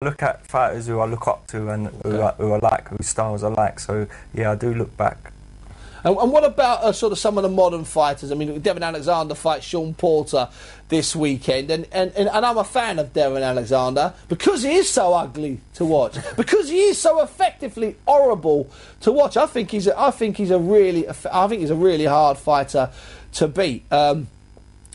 look at fighters who I look up to and who I like, whose styles I like. So yeah, I do look back. And what about sort of some of the modern fighters? I mean, Devin Alexander fights Sean Porter this weekend, and I'm a fan of Devin Alexander because he is so ugly to watch, because he is so effectively horrible to watch. I think he's a really hard fighter to beat.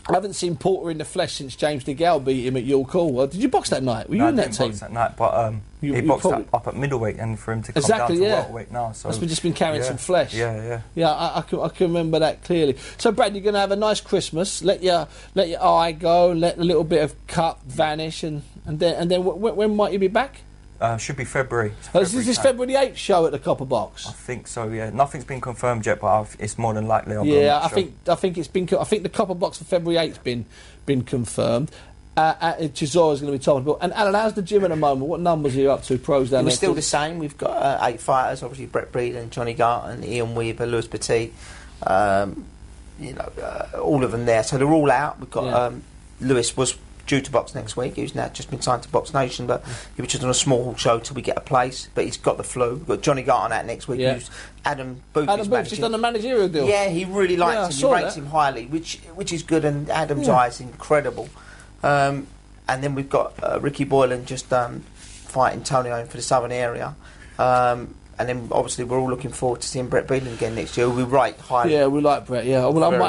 I haven't seen Porter in the flesh since James DeGale beat him at York Hall. Did you box that night? Were you in that team? I didn't box that night, but he boxed up at middleweight, and for him to come down to welterweight now. So must have just been carrying some flesh. Yeah. I can remember that clearly. So, Brad, you're going to have a nice Christmas. Let your eye go, let a little bit of cut vanish, and then when might you be back? Should be February. Is this February the 8th show at the Copper Box? I think so. Yeah, nothing's been confirmed yet, but it's more than likely. I think it's been. I think the Copper Box for February 8th's been confirmed. Chisora's going to be told. And Alan, how's the gym at the moment? What numbers are you up to? Pros down there? We're still the same. We've got 8 fighters. Obviously, Brett Breeden, Johnny Garton, Ian Weaver, Lewis Petit. All of them there. So they're all out. We've got Lewis was due to box next week. He's now just been signed to Box Nation, but he was just on a small show till we get a place. But he's got the flu. We've got Johnny Garton out next week. Who's Adam Booth. Adam Booth has done a managerial deal. Yeah, he really likes him. He rates him highly, which is good. And Adam's eye is incredible. And then we've got Ricky Boylan just fighting Tony Owen for the southern area. And then obviously we're all looking forward to seeing Brett Breeden again next year. We rate highly. Yeah, we like Brett. Yeah, well,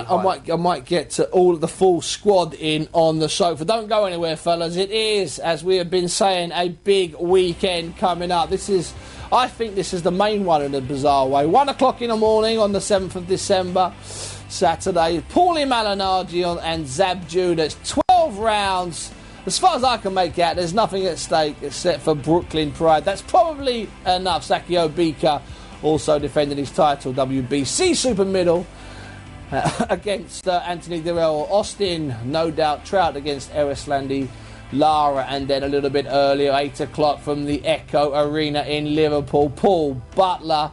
I might get to all of the full squad in on the sofa. Don't go anywhere, fellas. It is, as we have been saying, a big weekend coming up. I think this is the main one in a bizarre way. 1 o'clock in the morning on the 7th of December, Saturday. Paulie Malignaggi and Zab Judas. 12 rounds. As far as I can make out, there's nothing at stake except for Brooklyn pride. That's probably enough. Sakio Bika also defending his title, WBC Super Middle, against Anthony Dirrell. Austin, no doubt, Trout against Erislandy Lara. And then a little bit earlier, 8 o'clock from the Echo Arena in Liverpool, Paul Butler,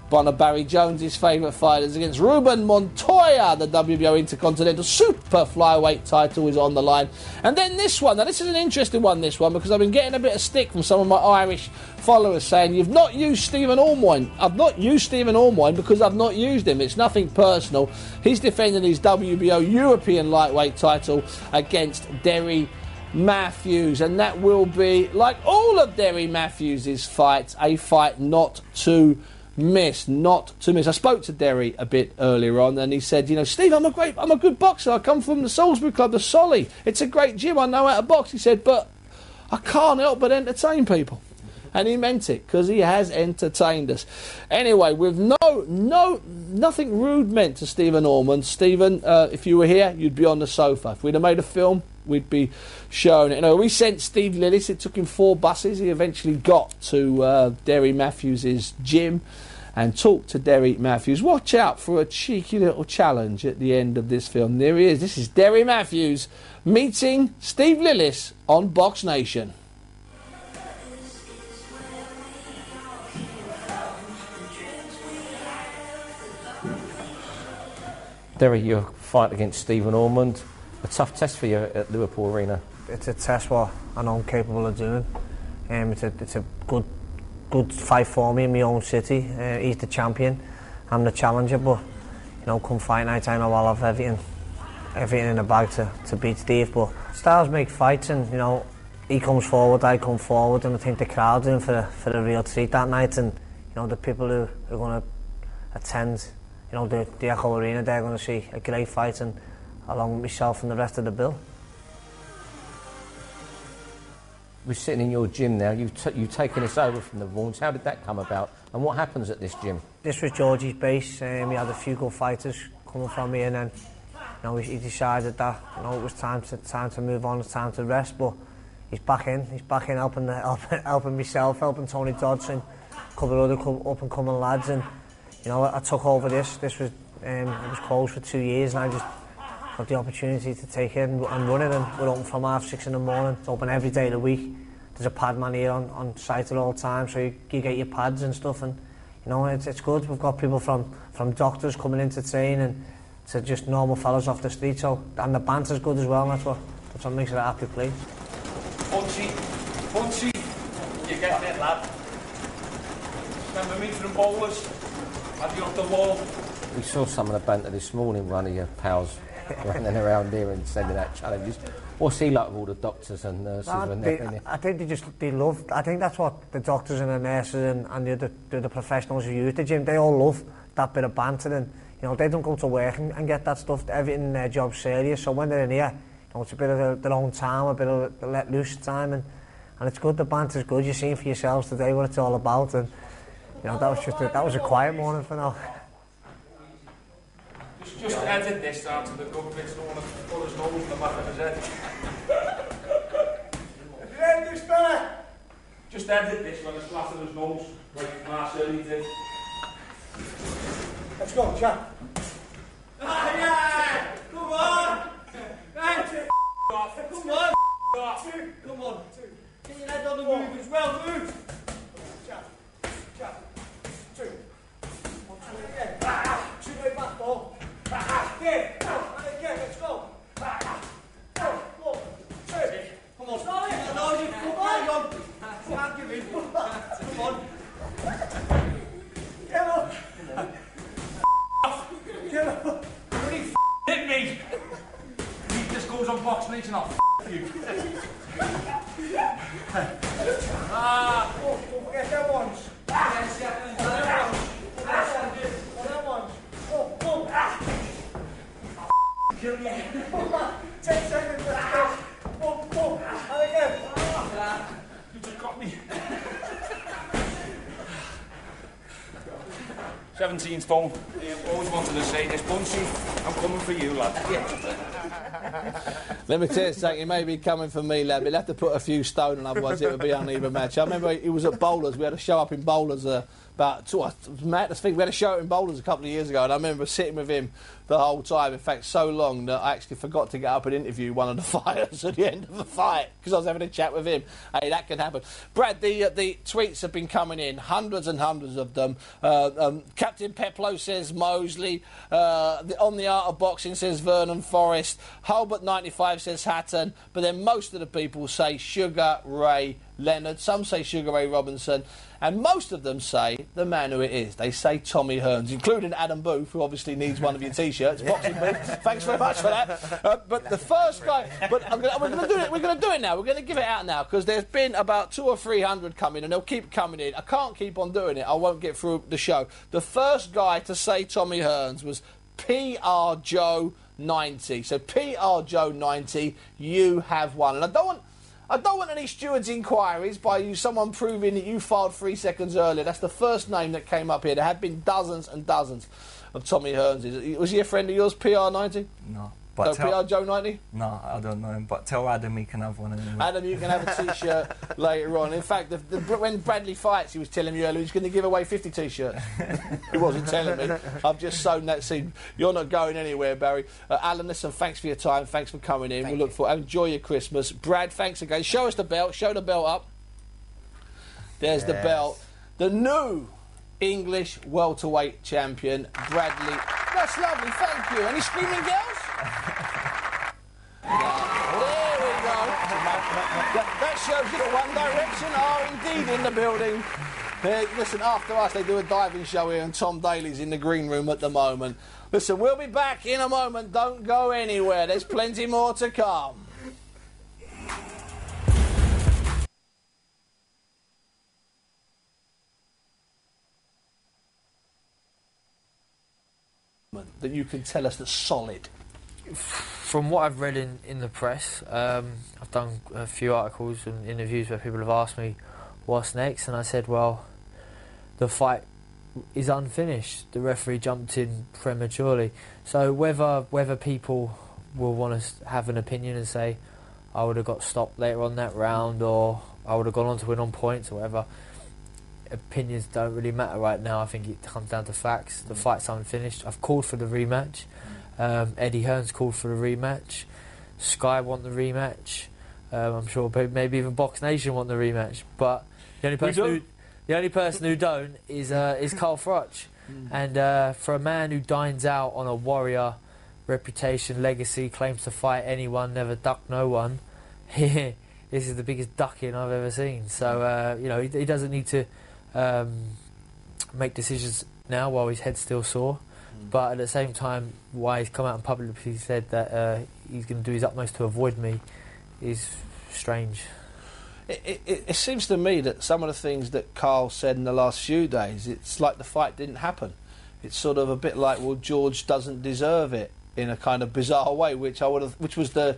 one of Barry Jones's favourite fighters, against Ruben Montoya. The WBO Intercontinental Super Flyweight title is on the line. And then this one. Now, this is an interesting one, because I've been getting a bit of stick from some of my Irish followers saying, you've not used Stephen Ormoin. I've not used Stephen Ormoin because I've not used him. It's nothing personal. He's defending his WBO European lightweight title against Derry Matthews, and that will be, like all of Derry Matthews' fights, a fight not to miss. I spoke to Derry a bit earlier on, and he said, Steve, I'm a good boxer. I come from the Salisbury Club, the Solly. It's a great gym. I know how to box. He said, but I can't help but entertain people. And he meant it, because he has entertained us. Anyway, with nothing rude meant to Stephen Orman. Stephen, if you were here, you'd be on the sofa. If we'd have made a film, we'd be showing it. We sent Steve Lillis. It took him 4 buses. He eventually got to Derry Matthews' gym and talked to Derry Matthews. Watch out for a cheeky little challenge at the end of this film. There he is. This is Derry Matthews meeting Steve Lillis on Box Nation. Derry, your fight against Stephen Ormond, a tough test for you at Liverpool Arena. It's a test what I know I'm capable of doing. It's a good fight for me in my own city. He's the champion, I'm the challenger, but come fight night I know I'll have everything in the bag to beat Steve. But styles make fights, and he comes forward, I come forward, and I think the crowd's in for a real treat that night. And the people who are going to attend the Echo Arena, they're going to see a great fight, and along with myself and the rest of the bill. We're sitting in your gym now. You've taken us over from the Vaughns. How did that come about, and what happens at this gym? This was Georgie's base. We had a few good fighters coming from here, and then he decided that it was time to move on, it's time to rest. But he's back in helping myself, helping Tony Dodson, a couple of other up and coming lads, and I took over this. This was it was closed for 2 years, and I just got the opportunity to take it and run it. And we're open from 6:30 in the morning. It's open every day of the week. There's a pad man here on site at all times, so you get your pads and stuff. And it's good. We've got people from doctors coming in to train, and to just normal fellas off the street. So, and the banter's good as well. And that's what makes it a happy place. Buncey. you getting it, lad? Remember me from bowlers? Had you off the wall? We saw some of the banter this morning, one of your pals running around here and sending out challenges. What's he like with all the doctors and nurses? I think they love. I think that's what the doctors and the nurses and the other professionals who use the gym, they all love that bit of banter, and you know, they don't go to work and get that stuff. Everything in their job's serious, so when they're in here, you know, it's a bit of their own time, a bit of the let loose time, and it's good. The banter's good. You've seen for yourselves today what it's all about, and you know, that was a quiet morning for now. Just edit this down to the good bits. Don't want to put his nose in the back of his head. Edit this, fella. Just edit this when it's flat on his nose, like Marcelli did. Let's go, chap. Yeah! Come on! Right. Come on! Come on! Get your head on the move as well, move! Chap. 2. 1, 2 again. 2-way back ball. Again! And again, let's go! 1, 2. Come on, start it! Come on! Can't give in. Come on! Get up! Get up! When he hit me! He just goes on box mates and I'll you. Don't forget them ones. Them ones. Boom. Kill you. 10 seconds, let's go. Boom. And again. You just got me. 17 stone. Always wanted to say this, Buncey. I'm coming for you, lad. Let me tell you something, he may be coming for me, lad, but he'll have to put a few stone on, otherwise it would be an uneven match. I remember he was at Bowlers, we had a show up in Bowlers mad to think, we had a show in Bowlers a couple of years ago, and I remember sitting with him the whole time, in fact so long that I actually forgot to get up and interview one of the fighters at the end of the fight, because I was having a chat with him. Hey, that can happen. Brad, the tweets have been coming in, hundreds and hundreds of them. Captain Peplow says Mosley, On the Art of Boxing says Vernon Forrest, Hulbert 95 says Hatton, but then most of the people say Sugar Ray Leonard, some say Sugar Ray Robinson, and most of them say the man who it is. They say Tommy Hearns, including Adam Booth, who obviously needs one of your T-shirts. Boxing Booth, thanks very much for that. But the first guy, but we're going to do it. We're going to do it now. We're going to give it out now because there's been about 200 or 300 coming, and they'll keep coming in. I can't keep on doing it. I won't get through the show. The first guy to say Tommy Hearns was PR Joe 90. So PR Joe 90, you have won, and I don't want any steward's inquiries by you, someone proving that you filed 3 seconds earlier. That's the first name that came up here. There have been dozens and dozens of Tommy Hearns. Was he a friend of yours, PR90? No. But PR Joe 90? No, I don't know him, but tell Adam he can have one anyway. Adam, you can have a T-shirt later on. In fact, when Bradley fights, he was telling me earlier he's going to give away 50 T-shirts. He wasn't telling me. I've just sown that seed. You're not going anywhere, Barry. Alan, listen, thanks for your time. Thanks for coming in. We'll look forward. Enjoy your Christmas. Brad, thanks again. Show us the belt. Show the belt up. There's the belt. The new English welterweight champion, Bradley. That's lovely. Thank you. Any screaming girls? There we go. That shows you that One Direction are indeed in the building. Listen, after us, they do a diving show here, and Tom Daly's in the green room at the moment. Listen, we'll be back in a moment. Don't go anywhere. There's plenty more to come. That you can tell us that's solid. From what I've read in the press, I've done a few articles and interviews where people have asked me what's next, and I said, well, the fight is unfinished. The referee jumped in prematurely. So whether people will want to have an opinion and say I would have got stopped later on that round, or I would have gone on to win on points or whatever, opinions don't really matter right now. I think it comes down to facts. The fight's unfinished. I've called for the rematch. Eddie Hearns called for the rematch. Sky want the rematch. I'm sure maybe even Box Nation want the rematch. But the only person who don't is Carl Froch. And for a man who dines out on a warrior reputation, legacy, claims to fight anyone, never duck no one, it's this is the biggest ducking I've ever seen. So, you know, he doesn't need to make decisions now while his head's still sore. But at the same time, why he's come out and publicly said that he's going to do his utmost to avoid me is strange. It seems to me that some of the things that Carl said in the last few days, it's like the fight didn't happen. It's sort of a bit like, well, George doesn't deserve it, in a kind of bizarre way, which was the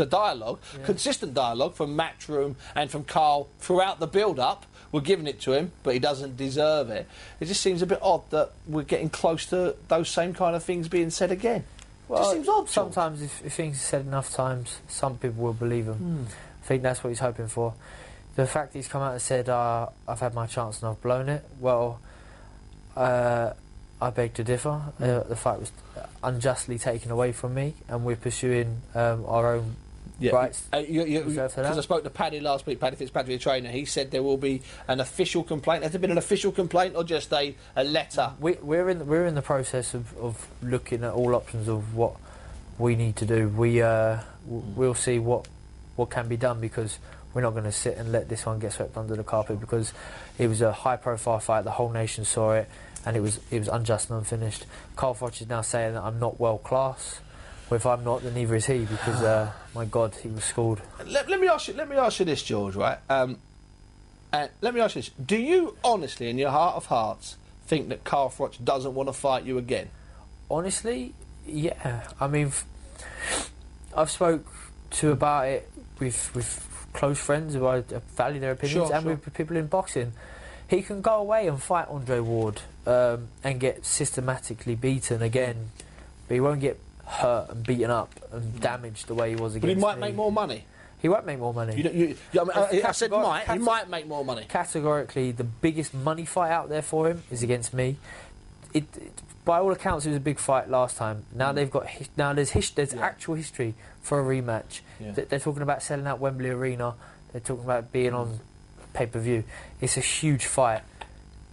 dialogue, consistent dialogue from Matchroom and from Carl throughout the build-up. We're giving it to him, but he doesn't deserve it. It just seems a bit odd that we're getting close to those same kind of things being said again. Well, it just seems odd. Sometimes, if things are said enough times, some people will believe them. I think that's what he's hoping for. The fact that he's come out and said, I've had my chance and I've blown it, well, I beg to differ. The fight was unjustly taken away from me, and we're pursuing our own rights. Because I spoke to Paddy last week, Paddy Fitzpatrick, the trainer. He said there will be an official complaint. Has there been an official complaint or just a letter? We're in the process of looking at all options of what we need to do. We'll see what can be done, because we're not going to sit and let this one get swept under the carpet, because it was a high-profile fight. The whole nation saw it, and it was unjust and unfinished. Carl Froch is now saying that I'm not world class. Well, if I'm not, then neither is he, because my God, he was schooled. Let me ask you this, George. Right? Let me ask you this: do you honestly, in your heart of hearts, think that Carl Froch doesn't want to fight you again? Honestly, yeah. I mean, I've spoke to about it with close friends who I value their opinions, with people in boxing. He can go away and fight Andre Ward and get systematically beaten again, but he won't get hurt and beaten up and damaged the way he was against me. But he might make more money. He won't make more money. I said might. He might make more money. Categorically, the biggest money fight out there for him is against me. By all accounts, it was a big fight last time. Now they've got there's actual history for a rematch. Yeah. They're talking about selling out Wembley Arena. They're talking about being on pay-per-view. It's a huge fight.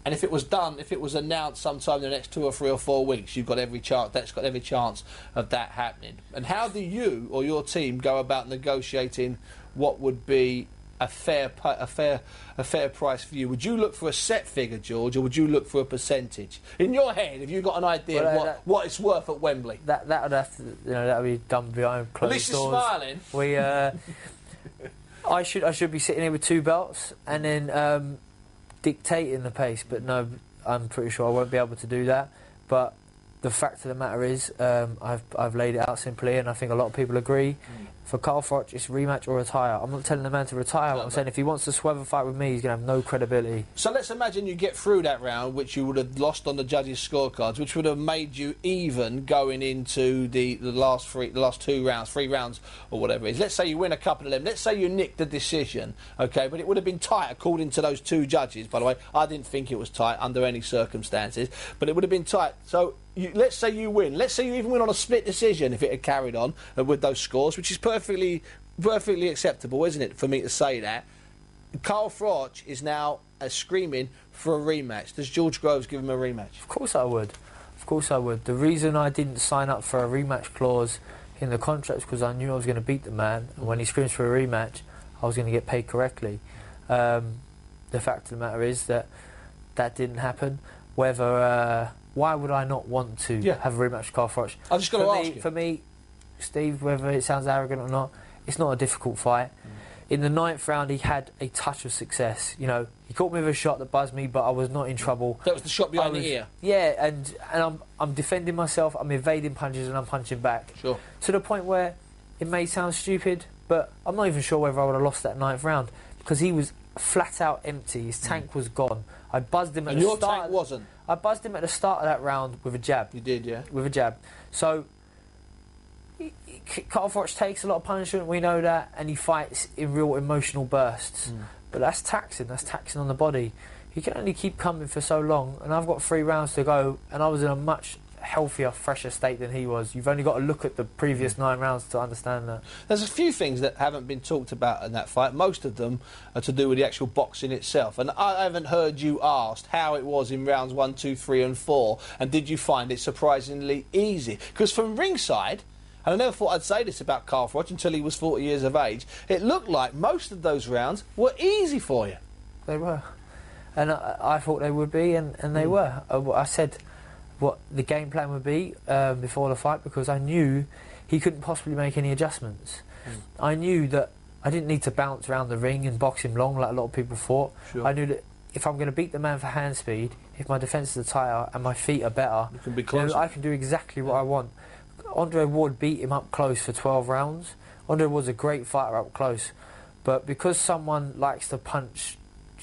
And if it was announced sometime in the next 2 or 3 or 4 weeks, you've got every chance. That's got every chance of that happening. And how do you or your team go about negotiating what would be a fair price for you? Would you look for a set figure, George, or would you look for a percentage? In your head, have you got an idea of what it's worth at Wembley? That would have to, that would be done behind closed doors. At least you're smiling. I should be sitting here with 2 belts and then dictating the pace, but no, I'm pretty sure I won't be able to do that. But the fact of the matter is, I've laid it out simply, and I think a lot of people agree. For Carl Froch, it's rematch or retire. I'm not telling the man to retire. I'm saying if he wants to swerve a fight with me, he's going to have no credibility. So let's imagine you get through that round, which you would have lost on the judges' scorecards, which would have made you even going into the last 3 rounds or whatever it is. Let's say you win a couple of them. Let's say you nick the decision, okay? But it would have been tight according to those 2 judges. By the way, I didn't think it was tight under any circumstances, but it would have been tight. So let's say you win. Let's say you even win on a split decision if it had carried on with those scores, which is perfectly acceptable, isn't it, for me to say that. Carl Froch is now screaming for a rematch. Does George Groves give him a rematch? Of course I would. Of course I would. The reason I didn't sign up for a rematch clause in the contract is because I knew I was going to beat the man, and when he screams for a rematch, I was going to get paid correctly. The fact of the matter is that didn't happen. Why would I not want to have a rematch with Carl Froch? I'm just going to ask you. For me, Steve, whether it sounds arrogant or not, it's not a difficult fight. In the 9th round, he had a touch of success. You know, he caught me with a shot that buzzed me, but I was not in trouble. That was the shot behind the ear. Yeah, and I'm defending myself. I'm evading punches and I'm punching back. Sure. To the point where it may sound stupid, but I'm not even sure whether I would have lost that 9th round, because he was flat out empty. His tank was gone. I buzzed him at the start. And your tank wasn't? I buzzed him at the start of that round with a jab. You did, yeah? With a jab. So Carl Froch takes a lot of punishment, we know that, and he fights in real emotional bursts. But that's taxing on the body. He can only keep coming for so long, and I've got 3 rounds to go, and I was in a much healthier, fresher state than he was. You've only got to look at the previous 9 rounds to understand that. There's a few things that haven't been talked about in that fight. Most of them are to do with the actual boxing itself, and I haven't heard you asked how it was in rounds 1, 2, 3 and 4, and did you find it surprisingly easy? Because from ringside, and I never thought I'd say this about Carl Froch until he was 40 years of age, it looked like most of those rounds were easy for you. They were. And I thought they would be, and they were. I said what the game plan would be before the fight, because I knew he couldn't possibly make any adjustments. I knew that I didn't need to bounce around the ring and box him long like a lot of people thought. Sure. I knew that if I'm going to beat the man for hand speed, if my defences are tighter and my feet are better, You can be closer. I can do exactly what I want. Andre Ward beat him up close for 12 rounds. Andre Ward's a great fighter up close, but because someone likes to punch,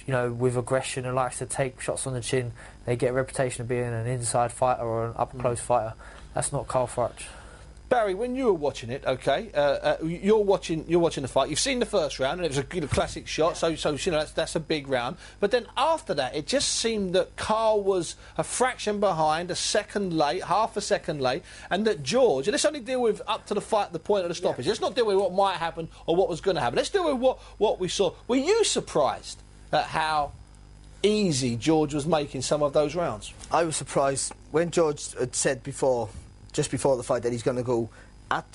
with aggression and likes to take shots on the chin, they get a reputation of being an inside fighter or an up-close fighter. That's not Carl Froch. Barry, when you were watching it, you're watching the fight. You've seen the first round, and it was a classic shot. So that's a big round. But then after that, it just seemed that Carl was a fraction behind, half a second late, and that George. And let's only deal with up to the fight, the point of the stoppage. Let's not deal with what might happen or what was going to happen. Let's deal with what we saw. Were you surprised at how easy George was making some of those rounds? I was surprised when George had said just before the fight, that he's going to go at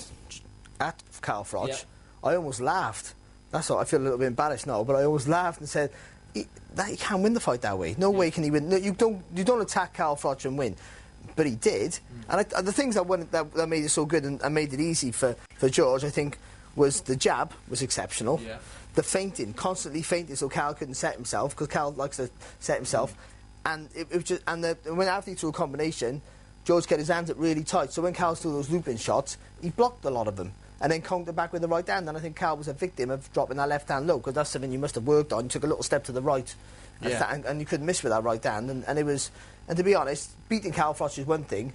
Carl Froch. Yep. I almost laughed. That's all. I feel a little bit embarrassed now, but I almost laughed and said, he can't win the fight that way. No way can he win. No, you don't attack Carl Froch and win. But he did. And the things that made it so good and made it easy for George, I think, was the jab was exceptional. Yeah. The feinting, constantly feinting, so Carl couldn't set himself, because Carl likes to set himself. And it was just, when after he threw a combination, George kept his hands up really tight. So when Carl threw those looping shots, he blocked a lot of them, and then countered back with the right hand. And I think Carl was a victim of dropping that left hand low, because that's something you must have worked on. You took a little step to the right, and you couldn't miss with that right hand. And to be honest, beating Carl Froch is one thing.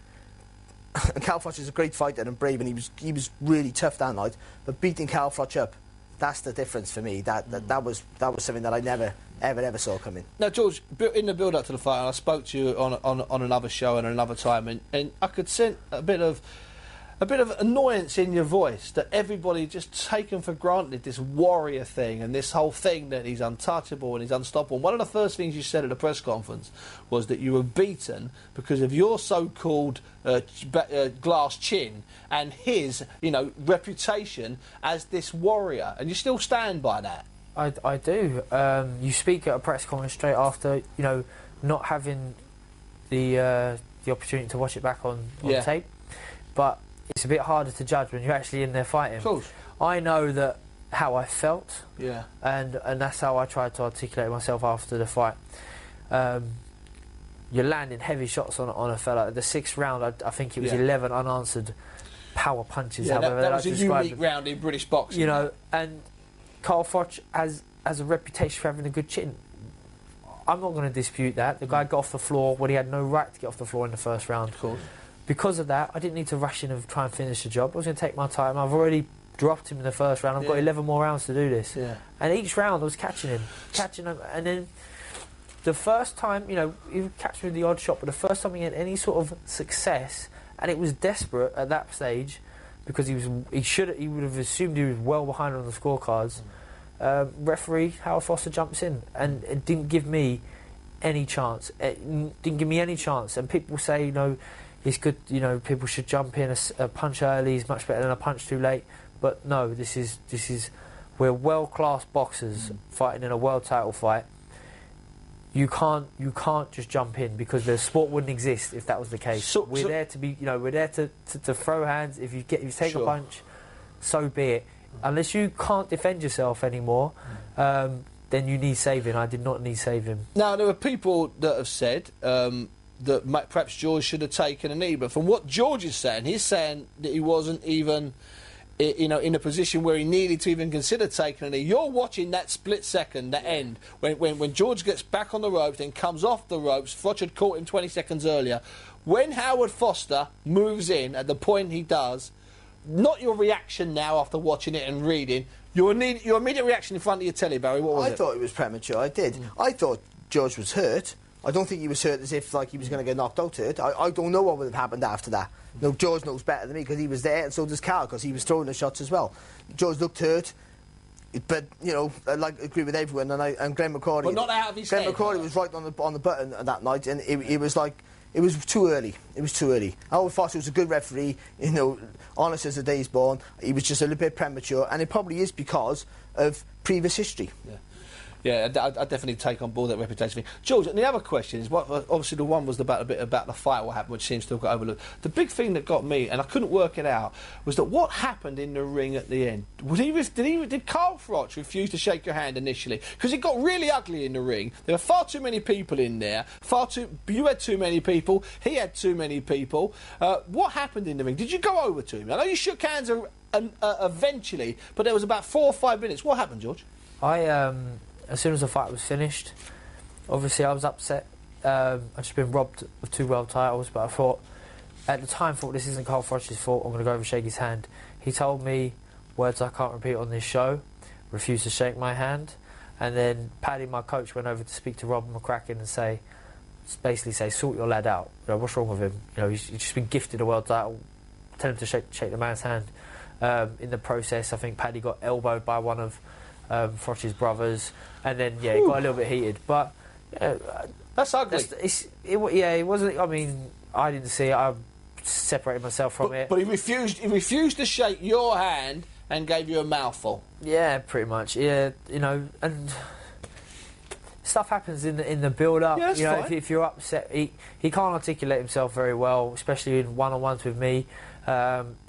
And Carl Froch is a great fighter and brave, and he was really tough that night. But beating Carl Froch up, that's the difference for me. That was something that I never ever saw coming. Now, George, in the build-up to the fight, I spoke to you on another show and another time, and I could sense a bit of annoyance in your voice that everybody just taken for granted this warrior thing and this whole thing that he's untouchable and he's unstoppable. One of the first things you said at the press conference was that you were beaten because of your so-called glass chin and his, reputation as this warrior, and you still stand by that. I do. You speak at a press conference straight after, not having the opportunity to watch it back on tape, but it's a bit harder to judge when you're actually in there fighting. Of course. I know that how I felt, and that's how I tried to articulate myself after the fight. You're landing heavy shots on a fella. The sixth round, I think it was 11 unanswered power punches. Yeah, however that was a unique them. round in British boxing. And Carl Froch has a reputation for having a good chin. I'm not going to dispute that. The guy got off the floor when he had no right to get off the floor in the first round. Of course. Because of that, I didn't need to rush in and try and finish the job. I was going to take my time. I've already dropped him in the first round. I've got 11 more rounds to do this. Yeah. And each round I was catching him. And then the first time, he would catch me with the odd shot, but the first time he had any sort of success, and it was desperate at that stage, because he would have assumed he was well behind on the scorecards. Referee Howard Foster jumps in, and it didn't give me any chance. And people say, it's good, people should jump in a punch early is much better than a punch too late. But no, this is we're world-class boxers fighting in a world title fight. You can't just jump in, because the sport wouldn't exist if that was the case. We're there to be, we're there to throw hands. If you take a punch, so be it. Unless you can't defend yourself anymore, then you need saving. I did not need saving. Now, there are people that have said that perhaps George should have taken a knee, but from what George is saying, he's saying that he wasn't even in a position where he needed to even consider taking a knee. You're watching that split second, that end, when George gets back on the ropes, then comes off the ropes. Froch had caught him 20 seconds earlier. When Howard Foster moves in at the point he does, not your reaction now after watching it and reading, your immediate reaction in front of your telly, Barry, what was it? I thought it was premature, I did. I thought George was hurt. I don't think he was hurt as if he was going to get knocked out hurt. I don't know what would have happened after that. George knows better than me, because he was there, and so does Carl, because he was throwing the shots as well. George looked hurt, but I agree with everyone, and Glenn McCordy. But not out of his head. Glenn McCordy was right on the button that night, and it was it was too early. It was too early. Howard Foster was a good referee, you know, honest as the day's born. He was just a little bit premature, and it probably is because of previous history. Yeah, I definitely take on board that reputation thing. George, and the other question is, obviously the one was about a bit about the fight, what happened, which seems to have got overlooked. The big thing that got me, and I couldn't work it out, was that what happened in the ring at the end. Did Carl Froch refuse to shake your hand initially? Because it got really ugly in the ring. There were far too many people in there. You had too many people. He had too many people. What happened in the ring? Did you go over to him? I know you shook hands eventually, but there was about 4 or 5 minutes. What happened, George? As soon as the fight was finished, obviously I was upset. I'd just been robbed of 2 world titles, but I thought, at the time, this isn't Carl Froch's fault, I'm going to go over and shake his hand. He told me words I can't repeat on this show, refused to shake my hand, and then Paddy, my coach, went over to speak to Rob McCracken and basically say, sort your lad out. You know, what's wrong with him? You know, he's just been gifted a world title. Tell him to shake the man's hand. In the process, I think Paddy got elbowed by one of Froch's brothers, and then it got a little bit heated. But that's ugly. It wasn't. I mean, I didn't see it. I separated myself from it. But he refused to shake your hand and gave you a mouthful. Yeah, pretty much. Yeah, you know, and stuff happens in the build-up. Yeah, that's fine. If you're upset, he can't articulate himself very well, especially in one-on-ones with me.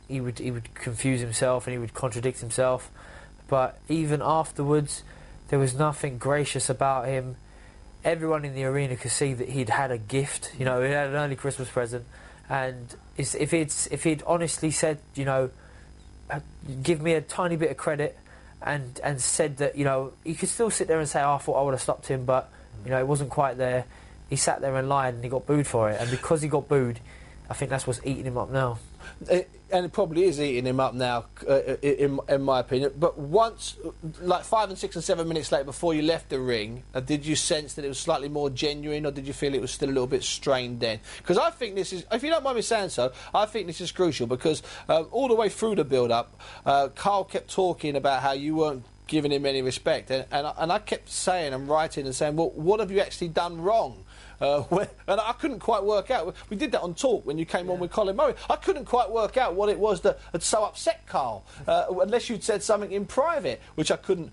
He would confuse himself and he would contradict himself. But even afterwards, there was nothing gracious about him. Everyone in the arena could see that he'd had a gift. You know, he had an early Christmas present. And if he'd honestly said, you know, give me a tiny bit of credit, and said that, you know, he could still sit there and say, oh, I thought I would have stopped him, but, you know, it wasn't quite there. He sat there and lied, and he got booed for it. And because he got booed, I think that's what's eating him up now. And it probably is eating him up now, in my opinion. But once, like 5 and 6 and 7 minutes later, before you left the ring, did you sense that it was slightly more genuine, or did you feel it was still a little bit strained then? Because I think this is, if you don't mind me saying so, I think this is crucial, because all the way through the build-up, Carl kept talking about how you weren't giving him any respect, and I kept saying and writing and saying, well, what have you actually done wrong? And I couldn't quite work out. We did that on Talk when you came on with Colin Murray. I couldn't quite work out what it was that had so upset Carl, unless you'd said something in private, which I couldn't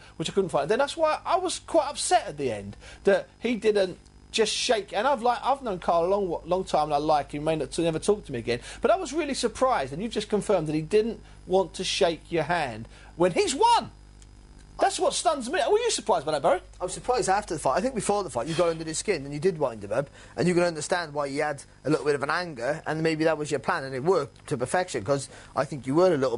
find. Then that's why I was quite upset at the end that he didn't just shake. And I've known Carl a long time, and I like him. May not never talk to me again. But I was really surprised, and you've just confirmed that he didn't want to shake your hand when he's won. That's what stuns me. Were you surprised by that, Barry? I was surprised after the fight. I think before the fight, you got under his skin and you did wind him up, and you can understand why you had a little bit of an anger, and maybe that was your plan, and it worked to perfection. Because I think you was a little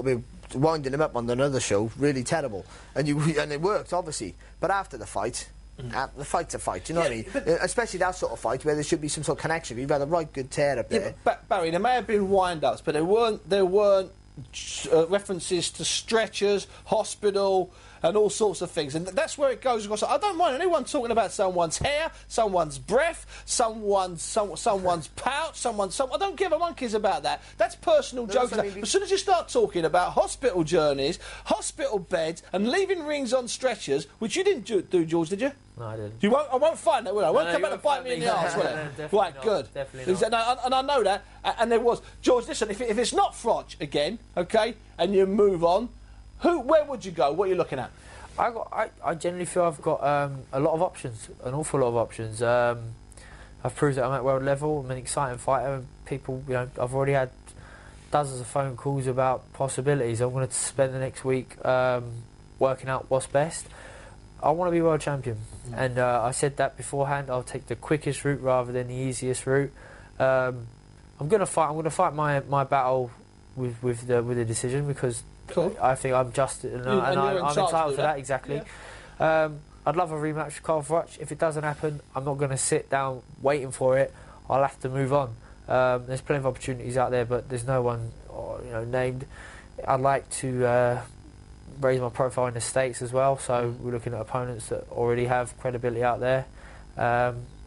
bit winding him up on another show, really terrible, and it worked obviously. But after the fight. The fight's a fight, you know what I mean? Especially that sort of fight where there should be some sort of connection. You've had a right good tear up there. But Barry, there may have been wind-ups, but there weren't references to stretchers, hospital, and all sorts of things, and that's where it goes across. I don't mind anyone talking about someone's hair, someone's breath, someone's pouch, I don't give a monkeys about that. That's personal jokes. As soon as you start talking about hospital journeys, hospital beds, and leaving rings on stretchers, which you didn't do, George, did you? No, I didn't. I won't fight that, will I? I won't come back to bite me in the arse, will it? Right, not, good. Definitely not. And I know that, and there was. George, listen, if it's not Froch again, okay, and you move on, where would you go? What are you looking at? I generally feel I've got a lot of options, an awful lot of options. I've proved that I'm at world level. I'm an exciting fighter. People, you know, I've already had dozens of phone calls about possibilities. I'm going to spend the next week working out what's best. I want to be world champion, and I said that beforehand. I'll take the quickest route rather than the easiest route. I'm going to fight my battle with the decision, because cool. I think I'm just and I'm entitled to that. Exactly. Yeah. I'd love a rematch with Carl Froch. If it doesn't happen, I'm not going to sit down waiting for it. I'll have to move on. There's plenty of opportunities out there, but there's no one named. I'd like to raise my profile in the States as well, so we're looking at opponents that already have credibility out there.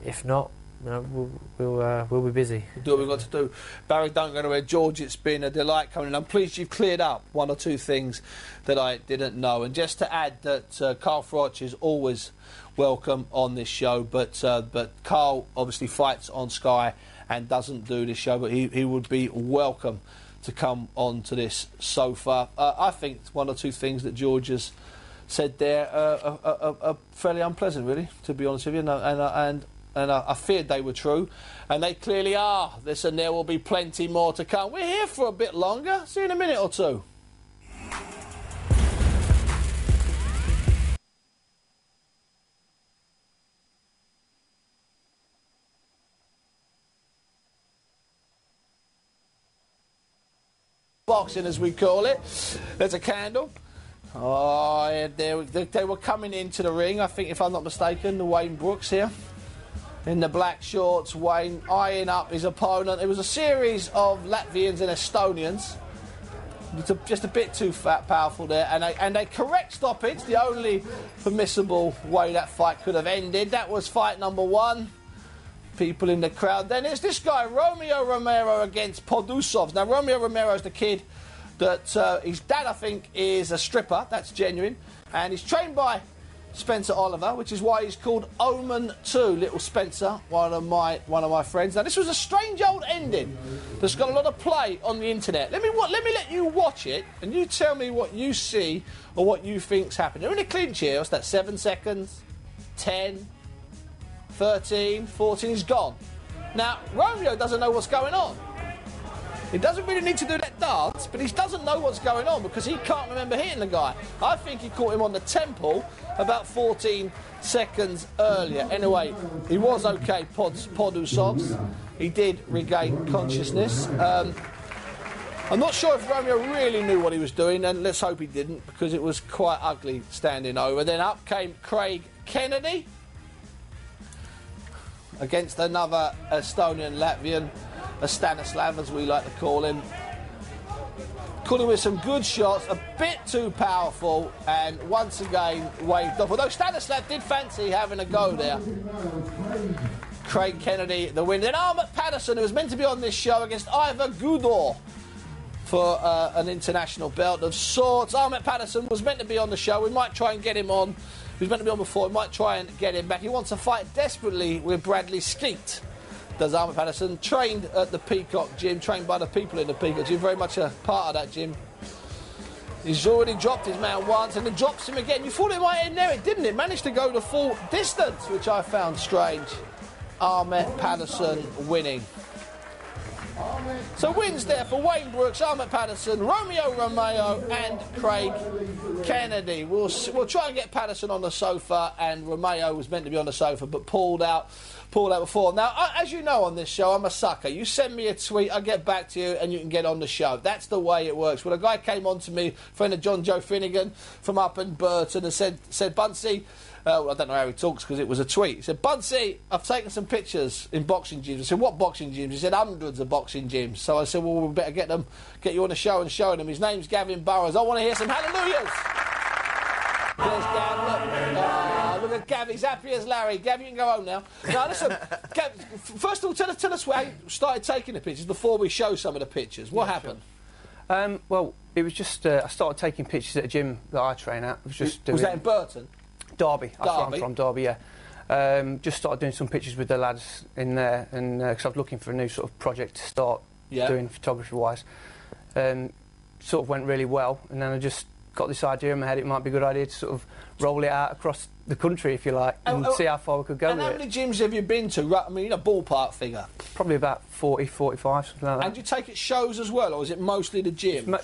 If not, we'll be busy. We'll do what we've got to do. Barry, don't go anywhere. George, it's been a delight coming in. I'm pleased you've cleared up one or two things that I didn't know. And just to add that Carl Froch is always welcome on this show. But Carl obviously fights on Sky and doesn't do this show, but he would be welcome to come on to this sofa. I think one or two things that George has said there are fairly unpleasant, really, to be honest with you, and I feared they were true, and they clearly are. Listen, there will be plenty more to come. We're here for a bit longer. See you in a minute or two. Boxing, as we call it. There's a candle. Oh, yeah, they were coming into the ring, I think, if I'm not mistaken, the Wayne Brooks here. In the black shorts, Wayne eyeing up his opponent. It was a series of Latvians and Estonians. Just a bit too powerful there. And a correct stoppage, the only permissible way that fight could have ended. That was fight number 1. People in the crowd. Then there's this guy, Romeo Romero, against Podusovs. Now, Romeo Romero's the kid that his dad, I think, is a stripper. That's genuine. And he's trained by Spencer Oliver, which is why he's called Omen 2. Little Spencer, one of my friends. Now, this was a strange old ending that's got a lot of play on the internet. Let me let you watch it, and you tell me what you see or what you think's happened. They're in a clinch here. What's that, 7 seconds? 10? 13, 14, he's gone. Now, Romeo doesn't know what's going on. He doesn't really need to do that dance, but he doesn't know what's going on because he can't remember hitting the guy. I think he caught him on the temple about 14 seconds earlier. Anyway, he was okay, Podusovs. He did regain consciousness. I'm not sure if Romeo really knew what he was doing, and let's hope he didn't, because it was quite ugly standing over. Then up came Craig Kennedy against another Estonian Latvian, a Stanislav, as we like to call him. Caught him with some good shots, a bit too powerful, and once again waved off. Although Stanislav did fancy having a go there. Craig Kennedy, the win. Then Ahmet Patterson, who was meant to be on this show, against Ivor Gudor for an international belt of sorts. Ahmet Patterson was meant to be on the show. We might try and get him on. He was meant to be on before. We might try and get him back. He wants to fight desperately with Bradley Skeet. Does Ahmet Patterson, trained at the Peacock Gym, trained by the people in the Peacock Gym, very much a part of that gym. He's already dropped his man once and then drops him again. You thought it might end there, it didn't. It managed to go the full distance, which I found strange. Ahmet Patterson winning. So wins there for Wayne Brooks, Ahmet Patterson, Romeo Romeo and Craig Kennedy. We'll try and get Patterson on the sofa, and Romeo was meant to be on the sofa but pulled out before. Now, as you know on this show, I'm a sucker. You send me a tweet, I get back to you, and you can get on the show. That's the way it works. Well, a guy came on to me, friend of John Joe Finnegan from up in Burton, and said Buncey, well, I don't know how he talks because it was a tweet. He said, Buncey, I've taken some pictures in boxing gyms. I said, what boxing gyms? He said, hundreds of boxing gyms. So I said, well, we better get you on the show and show them. His name's Gavin Burrows. I want to hear some hallelujahs. There's Gav. Look at Gav. He's happy as Larry. Gav, you can go home now. Now, listen, Gav, first of all, tell us how you started taking the pictures before we show some of the pictures. What happened? Well, it was just, I started taking pictures at a gym that I train at. Was that in Burton? Derby. That's where I'm from, Derby, yeah. Just started doing some pictures with the lads in there, and because I was looking for a new sort of project to start doing photography-wise. Sort of went really well, and then I just got this idea in my head. It might be a good idea to sort of roll it out across the country, if you like, and see how far we could go with it. And how many gyms have you been to? I mean, a ballpark figure. Probably about 40, 45, something like that. And do you take it shows as well, or is it mostly the gym?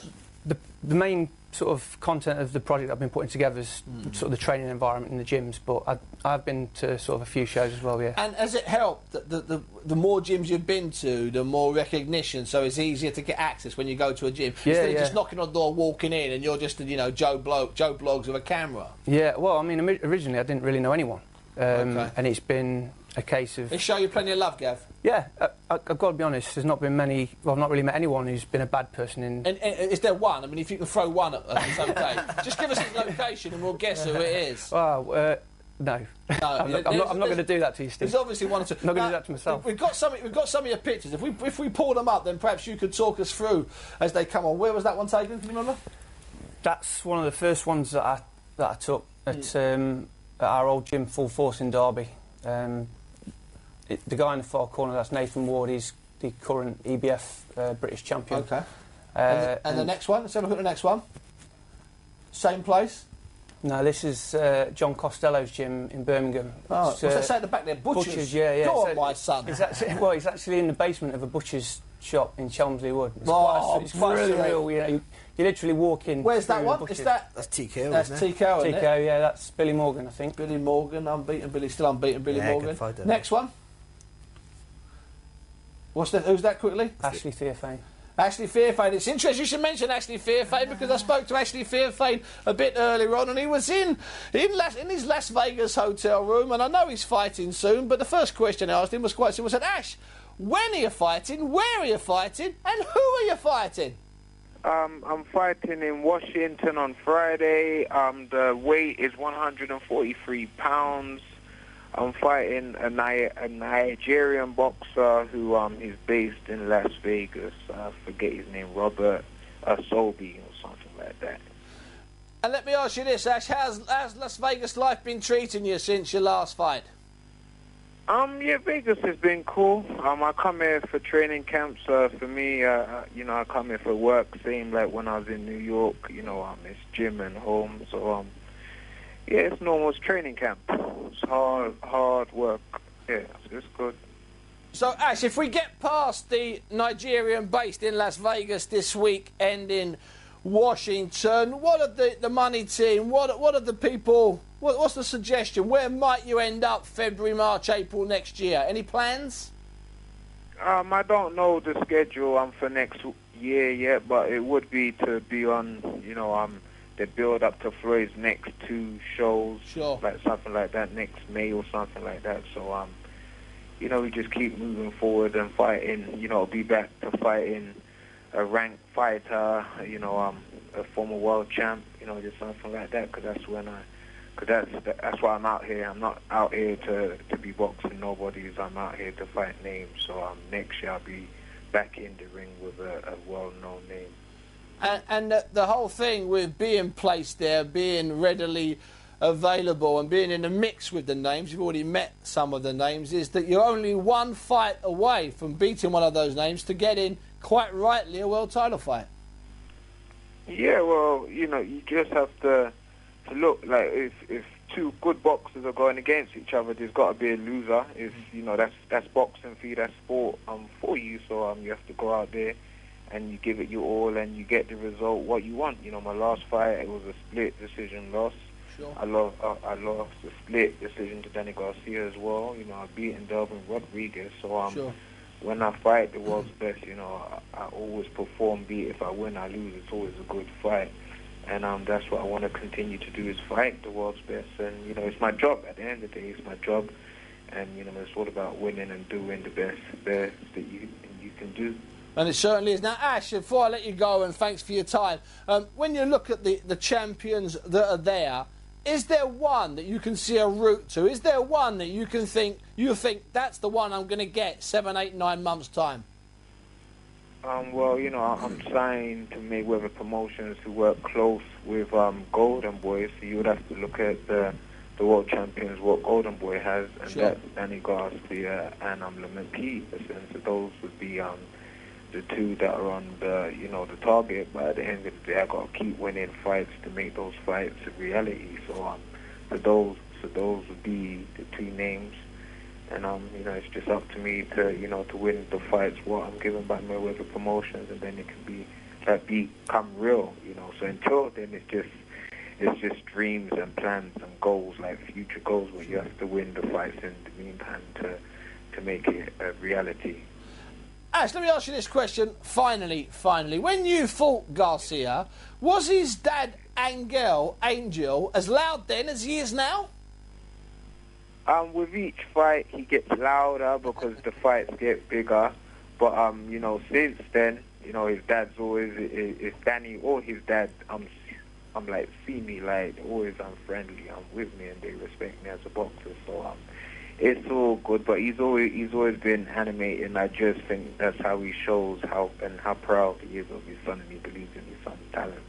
The main sort of content of the project I've been putting together is sort of the training environment in the gyms, but I've been to sort of a few shows as well, yeah. And has it helped that the more gyms you've been to, the more recognition, so it's easier to get access when you go to a gym? Instead of just knocking on the door, walking in, and you're just, Joe Blogs with a camera? Yeah, well, I mean, originally I didn't really know anyone, and it's been a case of... They show you plenty of love, Gav? Yeah, I've got to be honest, there's not been many... Well, I've not really met anyone who's been a bad person in... And is there one? I mean, if you can throw one at us, it's okay. Just give us his location and we'll guess who it is. Well, no. I'm not going to do that to you, Steve. There's obviously one or two. I'm not going to do that to myself. We've got some of your pictures. If we pull them up, then perhaps you could talk us through as they come on. Where was that one taken? Can you remember? That's one of the first ones that I took at at our old gym, Full Force in Derby. The guy in the far corner, that's Nathan Ward. He's the current EBF British champion. Okay. And the next one? Let's have a look at the next one. Same place? No, this is John Costello's gym in Birmingham. Oh, what's that say at the back there? Butchers? Yeah. Go on, my son. He's actually in the basement of a butcher's shop in Chelmsley Wood. It's quite surreal. You literally walk in. Where's that one? That's TKO. That's TKO, isn't it? TKO, yeah, that's Billy Morgan, I think. Billy Morgan, unbeaten Billy, still unbeaten Billy Morgan. Next one. Who's that quickly? Ashley Theophane. Ashley Theophane. It's interesting you should mention Ashley Theophane because I spoke to Ashley Theophane a bit earlier on and he was in his Las Vegas hotel room, and I know he's fighting soon, but the first question I asked him was quite simple. I said, Ash, when are you fighting, where are you fighting, and who are you fighting? I'm fighting in Washington on Friday. The weight is 143 pounds. I'm fighting a Nigerian boxer who is based in Las Vegas. I forget his name, Robert Asobi or something like that. And let me ask you this, Ash, how's Las Vegas life been treating you since your last fight? Yeah, Vegas has been cool. I come here for training camps. For me, I come here for work, same like when I was in New York. It's gym and home, so yeah, it's normal. It's training camp. It's hard work. Yeah, it's good. So, Ash, if we get past the Nigerian based in Las Vegas this week and in Washington, what are the money team? What are the people? What's the suggestion? Where might you end up February, March, April next year? Any plans? I don't know the schedule for next year yet, but it would be to be on, the build up to Floyd's next 2 shows, sure, like something like that next May or something like that. So we just keep moving forward and fighting. Be back to fighting a ranked fighter, a former world champ, just something like that. Because that's why I'm out here. I'm not out here to be boxing nobodies. I'm out here to fight names. So next year I'll be back in the ring with a well-known name. And the whole thing with being placed there, being readily available and being in the mix with the names, you've already met some of the names, is that you're only one fight away from beating one of those names to get in, quite rightly, a world title fight. Yeah, well, you just have to look, like, if 2 good boxers are going against each other, there's got to be a loser. That's boxing for you, that's sport for you, so you have to go out there and you give it your all and you get the result what you want. My last fight, it was a split decision loss. Sure. I lost a split decision to Danny Garcia as well. I beat Delvin Rodriguez. So sure, when I fight the world's best, I always perform. Be it if I win, I lose, it's always a good fight. And that's what I want to continue to do, is fight the world's best. And it's my job. At the end of the day, it's my job. And it's all about winning and doing the best that you can do. And it certainly is. Now, Ash, before I let you go, and thanks for your time, when you look at the champions that are there, is there one that you can see a route to? Is there one that you think that's the one I'm going to get 7, 8, 9 months' time? Well, I'm signed to Mayweather Promotions to work close with Golden Boy, so you would have to look at the world champions, what Golden Boy has, and sure, that's Danny Garcia and Lamont Peterson. So those would be the 2 that are on the the target. But at the end of the day, I got to keep winning fights to make those fights a reality. So those would be the 2 names. And it's just up to me to to win the fights what I'm given by Mayweather Promotions, and then it can become real. So until then, it's just dreams and plans and goals, like future goals, where you have to win the fights in the meantime to make it a reality. Ash, let me ask you this question. Finally, when you fought Garcia, was his dad Angel as loud then as he is now? With each fight, he gets louder because the fights get bigger. But since then, his dad's always, if Danny or his dad, I'm like, see me, like, always friendly, with me, and they respect me as a boxer. So it's all good. But he's always been animated, and I just think that's how he shows how proud he is of his son, and he believes in his son's talents.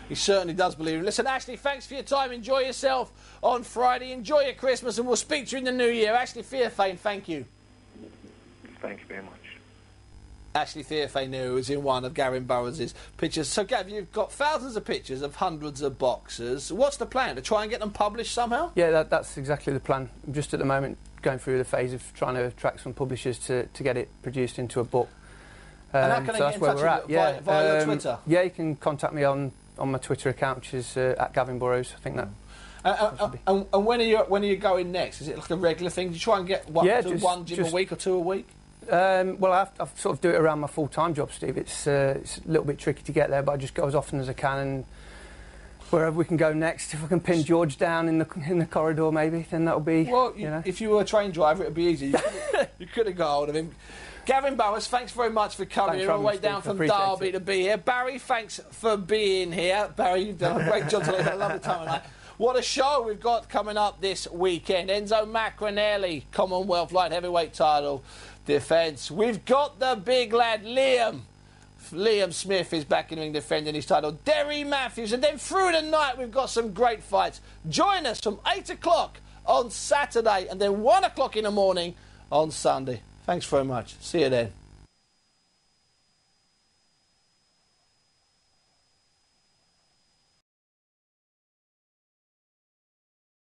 He certainly does believe it. Listen, Ashley, thanks for your time. Enjoy yourself on Friday. Enjoy your Christmas, and we'll speak to you in the new year. Ashley Theophane, thank you. Thank you very much. Ashley Theophane, who was in one of Gavin Burrows' pictures. So, Gav, you've got thousands of pictures of hundreds of boxers. What's the plan? To try and get them published somehow? Yeah, that's exactly the plan. I'm just at the moment going through the phase of trying to attract some publishers to get it produced into a book. And how can I get in touch with you? Via your Twitter? Yeah, you can contact me on my Twitter account, which is at Gavin Burrows. I think that. And when are you going next? Is it like a regular thing? Do you try and get one gym a week or two a week? Well, I sort of do it around my full-time job, Steve. It's a little bit tricky to get there, but I just go as often as I can, and wherever we can go next. If I can pin George down in the corridor, maybe, then that'll be. Well, if you were a train driver, it'd be easy. You could have got hold of him. Gavin Burrows, thanks very much for coming all the way down from Derby to be here. Barry, thanks for being here. Barry, you've done a great job today. I love the time tonight. What a show we've got coming up this weekend. Enzo Macronelli, Commonwealth Light Heavyweight title defence. We've got the big lad, Liam. Liam Smith is back in the ring defending his title. Derry Matthews. And then through the night, we've got some great fights. Join us from 8 o'clock on Saturday and then 1 o'clock in the morning on Sunday. Thanks very much. See you then.